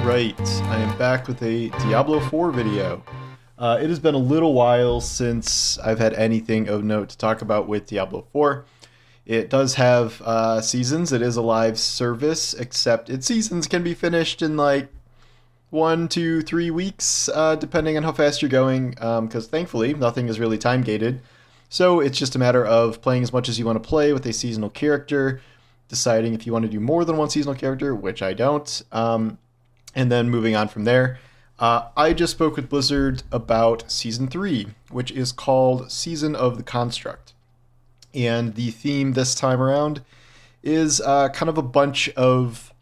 Alright, I am back with a Diablo 4 video. It has been a little while since I've had anything of note to talk about with Diablo 4. It does have seasons, it is a live service, except its seasons can be finished in like 1, 2, 3 weeks, depending on how fast you're going, because thankfully nothing is really time gated. So it's just a matter of playing as much as you want to play with a seasonal character, deciding if you want to do more than one seasonal character, which I don't. And then moving on from there. I just spoke with Blizzard about Season 3, which is called Season of the Construct. And the theme this time around is kind of a bunch of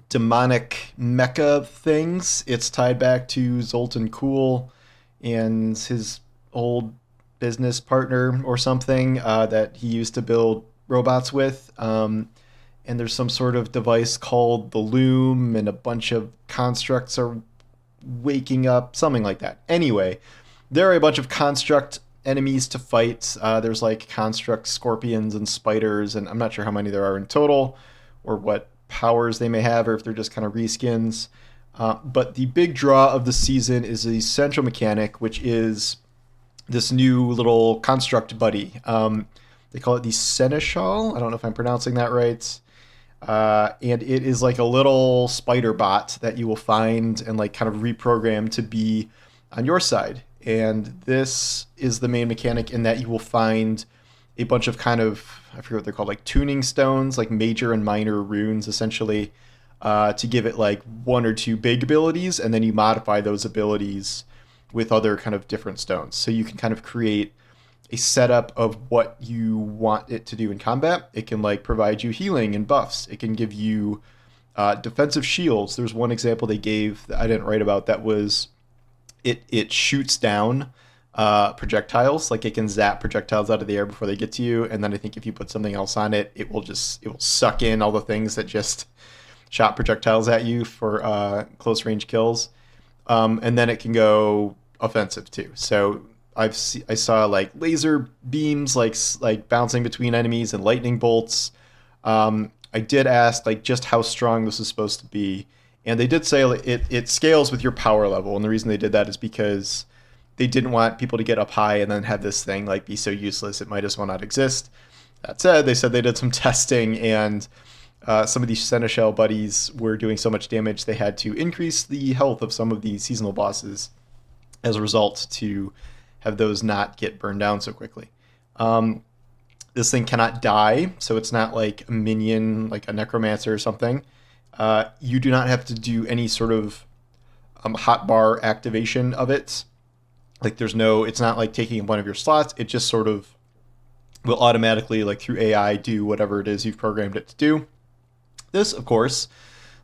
demonic mecha things. It's tied back to Zoltan Kuhl and his old business partner or something that he used to build robots with. And there's some sort of device called the Loom, and a bunch of constructs are waking up, something like that. Anyway, there are a bunch of construct enemies to fight. There's like construct scorpions and spiders, and I'm not sure how many there are in total, or what powers they may have, or if they're just kind of reskins. But the big draw of the season is the central mechanic, which is this new little construct buddy. They call it the Seneschal. I don't know if I'm pronouncing that right. And it is like a little spider bot that you will find and like kind of reprogram to be on your side. And this is the main mechanic in that you will find a bunch of kind of, I forget what they're called, like tuning stones, like major and minor runes essentially, to give it like one or two big abilities, and then you modify those abilities with other kind of different stones. So you can kind of create a setup of what you want it to do in combat. It can like provide you healing and buffs. It can give you defensive shields. There's one example they gave that I didn't write about that was it shoots down projectiles. Like it can zap projectiles out of the air before they get to you. And then I think if you put something else on it, it will suck in all the things that just shot projectiles at you for close range kills. And then it can go offensive too. So I saw like laser beams like bouncing between enemies and lightning bolts. I did ask like just how strong this is supposed to be, and they did say it scales with your power level. And the reason they did that is because they didn't want people to get up high and then have this thing like be so useless it might as well not exist. That said, they said they did some testing, and some of these Seneschal buddies were doing so much damage they had to increase the health of some of the seasonal bosses as a result to have those not get burned down so quickly. This thing cannot die, so it's not like a minion, like a necromancer or something. You do not have to do any sort of hotbar activation of it. Like it's not like taking one of your slots. It just sort of will automatically, like through AI, do whatever it is you've programmed it to do. This, of course,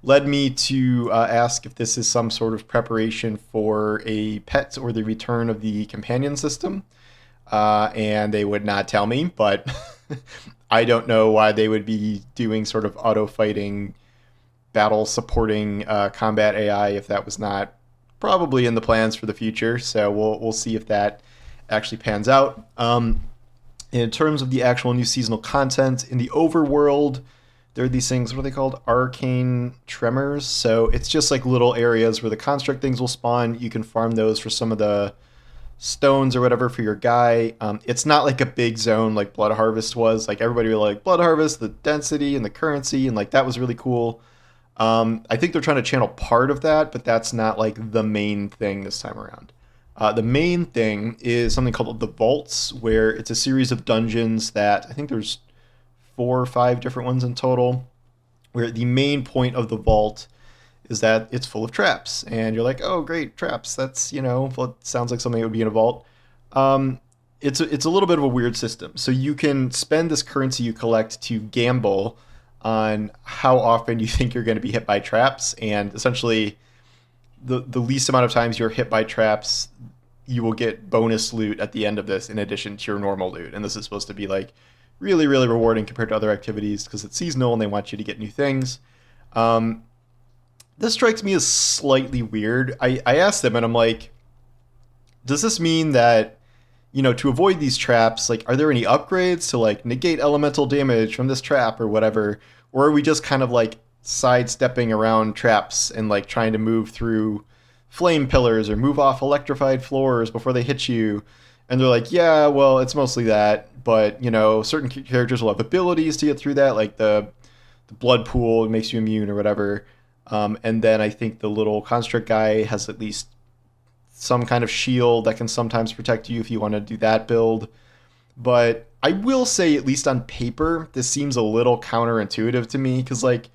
led me to ask if this is some sort of preparation for a pet or the return of the companion system. And they would not tell me, but I don't know why they would be doing sort of auto-fighting, battle-supporting combat AI if that was not probably in the plans for the future. So we'll see if that actually pans out. In terms of the actual new seasonal content, in the overworld, there are these things, what are they called? Arcane tremors. So it's just like little areas where the construct things will spawn. You can farm those for some of the stones or whatever for your guy. It's not like a big zone like Blood Harvest was. Like everybody really liked Blood Harvest, the density and the currency, and like that was really cool. I think they're trying to channel part of that, but that's not like the main thing this time around. The main thing is something called the Vaults, where it's a series of dungeons that I think there's 4 or 5 different ones in total, where the main point of the vault is that it's full of traps. And you're like, oh, great, traps. That's, well, it sounds like something that would be in a vault. It's a little bit of a weird system. So you can spend this currency you collect to gamble on how often you think you're going to be hit by traps. And essentially, the least amount of times you're hit by traps, you will get bonus loot at the end of this in addition to your normal loot. And this is supposed to be like really, really rewarding compared to other activities because it's seasonal and they want you to get new things. This strikes me as slightly weird. I asked them and I'm like, does this mean that, to avoid these traps, like, are there any upgrades to like negate elemental damage from this trap or whatever? Or are we just kind of like sidestepping around traps and like trying to move through flame pillars or move off electrified floors before they hit you. And they're like, yeah, well, it's mostly that, but you know, certain characters will have abilities to get through that, like the blood pool makes you immune or whatever. And then I think the little construct guy has at least some kind of shield that can sometimes protect you if you want to do that build. But I will say, at least on paper, this seems a little counterintuitive to me because, like,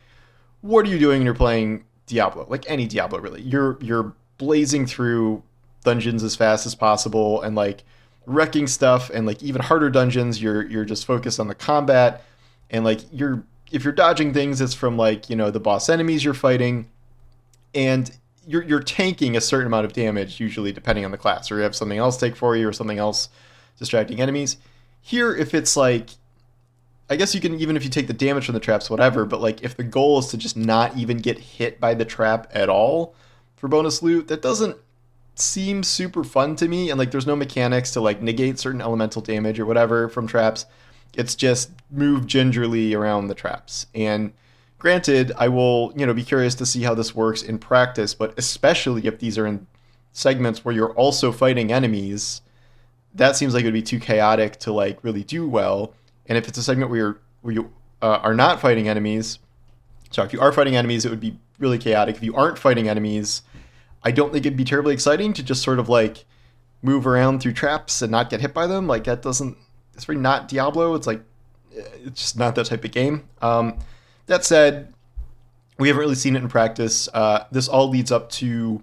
what are you doing when you're playing Diablo? Like any Diablo, really. You're blazing through dungeons as fast as possible and like wrecking stuff, and like even harder dungeons. You're just focused on the combat, and like if you're dodging things, it's from like the boss enemies you're fighting, and you're tanking a certain amount of damage usually depending on the class, or you have something else take for you or something else distracting enemies. Here, if it's like, I guess you can, even if you take the damage from the traps, whatever, but like if the goal is to just not even get hit by the trap at all for bonus loot, that doesn't seem super fun to me. And like there's no mechanics to like negate certain elemental damage or whatever from traps. It's just move gingerly around the traps. And granted, I will, be curious to see how this works in practice, but especially if these are in segments where you're also fighting enemies, that seems like it would be too chaotic to like really do well. And if it's a segment where you are not fighting enemies, sorry, if you are fighting enemies, it would be really chaotic. If you aren't fighting enemies, I don't think it'd be terribly exciting to just sort of like move around through traps and not get hit by them. Like that doesn't, it's very not Diablo. It's like, it's just not that type of game. That said, we haven't really seen it in practice. This all leads up to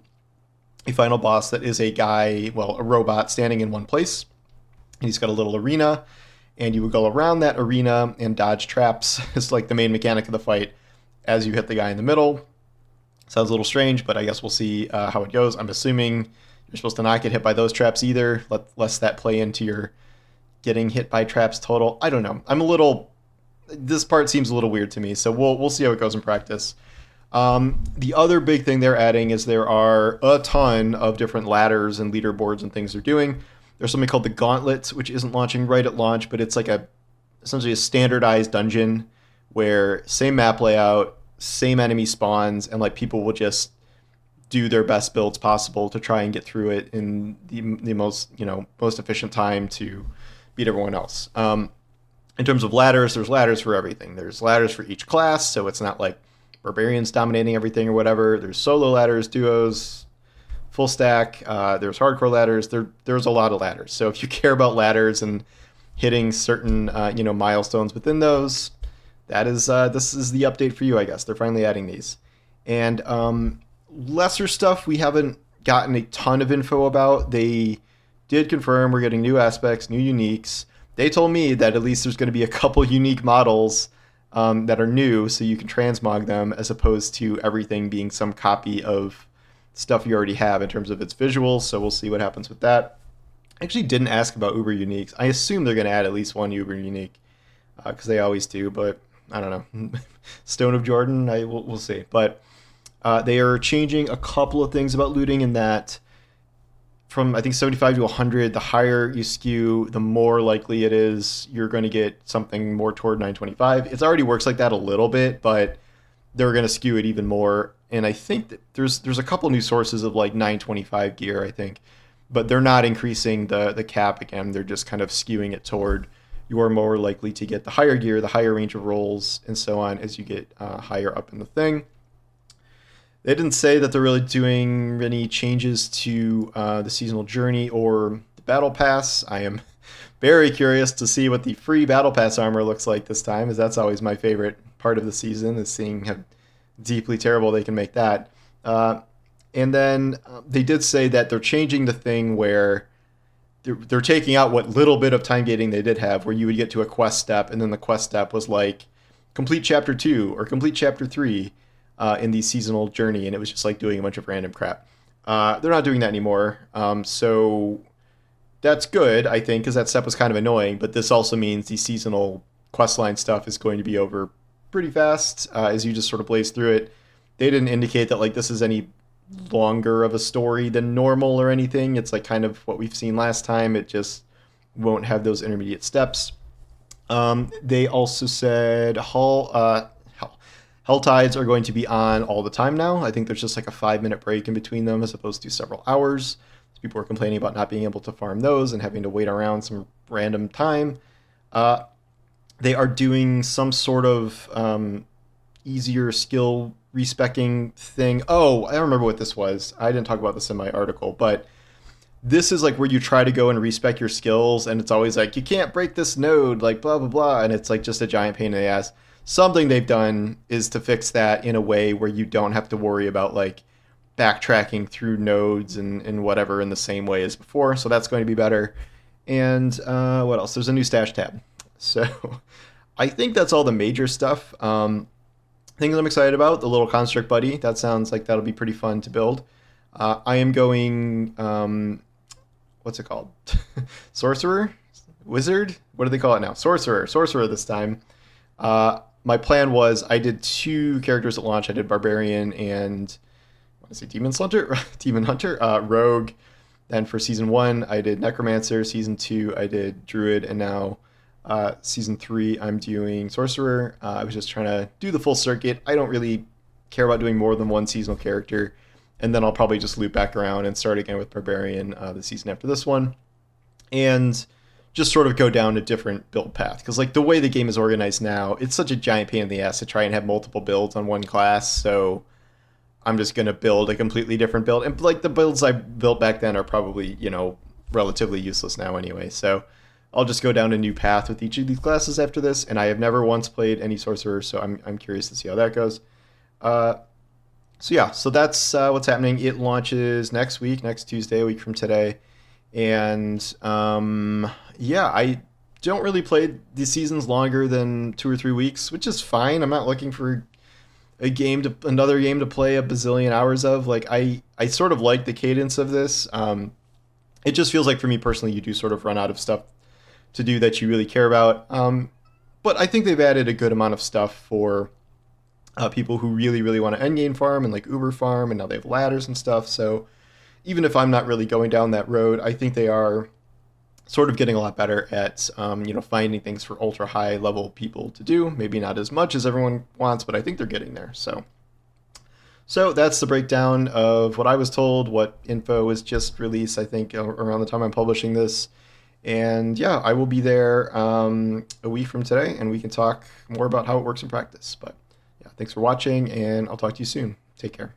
a final boss that is a guy, well, a robot standing in one place. And he's got a little arena, and you would go around that arena and dodge traps. It's like the main mechanic of the fight as you hit the guy in the middle. Sounds a little strange, but I guess we'll see how it goes. I'm assuming you're supposed to not get hit by those traps either, lest that play into your getting hit by traps total. I don't know. This part seems a little weird to me, so we'll see how it goes in practice. The other big thing they're adding is there are a ton of different ladders and leaderboards and things they're doing. There's something called the Gauntlet, which isn't launching right at launch, but it's like essentially a standardized dungeon where same map layout, same enemy spawns, and like people will just do their best builds possible to try and get through it in the most most efficient time to beat everyone else. In terms of ladders, there's ladders for everything. There's ladders for each class, so it's not like barbarians dominating everything or whatever. There's solo ladders, duos, full stack. There's hardcore ladders. There's a lot of ladders. So if you care about ladders and hitting certain milestones within those, this is the update for you, I guess. They're finally adding these. And lesser stuff we haven't gotten a ton of info about. They did confirm we're getting new aspects, new uniques. They told me that at least there's going to be a couple unique models that are new, so you can transmog them, as opposed to everything being some copy of stuff you already have in terms of its visuals. So we'll see what happens with that. I actually didn't ask about Uber Uniques. I assume they're going to add at least one Uber Unique because they always do, but I don't know. Stone of Jordan, we'll see. But they are changing a couple of things about looting in that from, I think, 75 to 100, the higher you skew, the more likely it is you're going to get something more toward 925. It already works like that a little bit, but they're going to skew it even more. And I think that there's a couple new sources of like 925 gear, I think, but they're not increasing the cap again. They're just kind of skewing it toward you are more likely to get the higher gear, the higher range of rolls, and so on as you get higher up in the thing. They didn't say that they're really doing any changes to the seasonal journey or the battle pass. I am very curious to see what the free battle pass armor looks like this time, as that's always my favorite part of the season, is seeing how deeply terrible they can make that. And then they did say that they're changing the thing where they're taking out what little bit of time gating they did have, where you would get to a quest step, and then the quest step was like complete chapter 2 or complete chapter 3 in the seasonal journey, and it was just like doing a bunch of random crap. They're not doing that anymore, so that's good, I think, because that step was kind of annoying, but this also means the seasonal questline stuff is going to be over pretty fast as you just sort of blaze through it. They didn't indicate that like this is any longer of a story than normal or anything. It's like kind of what we've seen last time. It just won't have those intermediate steps. They also said Hell Tides are going to be on all the time now. I think there's just like a 5 minute break in between them as opposed to several hours. People are complaining about not being able to farm those and having to wait around some random time. Uh, they are doing some sort of easier skill respecking thing. Oh, I remember what this was. I didn't talk about this in my article, but this is like where you try to go and respec your skills, and it's always like you can't break this node, like blah blah blah, and it's like just a giant pain in the ass. Something they've done is to fix that in a way where you don't have to worry about like backtracking through nodes and whatever in the same way as before. So that's going to be better. And what else? There's a new stash tab. So I think that's all the major stuff. Things I'm excited about, the little construct buddy. That sounds like that'll be pretty fun to build. I am going, what's it called? Sorcerer? Wizard? What do they call it now? Sorcerer. Sorcerer this time. My plan was I did 2 characters at launch. I did Barbarian and, I want to say Demon Hunter? Demon Hunter. Rogue. Then for Season 1, I did Necromancer. Season 2, I did Druid. And now Season 3, I'm doing Sorcerer. I was just trying to do the full circuit. I don't really care about doing more than one seasonal character. And then I'll probably just loop back around and start again with Barbarian the season after this one. And just sort of go down a different build path. Because like the way the game is organized now, it's such a giant pain in the ass to try and have multiple builds on one class. So I'm just going to build a completely different build. And like the builds I built back then are probably, relatively useless now anyway. So I'll just go down a new path with each of these classes after this. And I have never once played any Sorcerer, so I'm curious to see how that goes. So that's what's happening. It launches next week, next Tuesday, a week from today. And I don't really play these seasons longer than 2 or 3 weeks, which is fine. I'm not looking for another game to play a bazillion hours of. Like I sort of like the cadence of this. It just feels like for me personally, you do sort of run out of stuff to do that you really care about. But I think they've added a good amount of stuff for people who really, really want to endgame farm and like Uber farm, and now they have ladders and stuff. So even if I'm not really going down that road, I think they are sort of getting a lot better at, finding things for ultra high level people to do. Maybe not as much as everyone wants, but I think they're getting there. So that's the breakdown of what I was told, what info was just released, I think, around the time I'm publishing this. And yeah, I will be there a week from today, and we can talk more about how it works in practice. But yeah, thanks for watching, and I'll talk to you soon. Take care.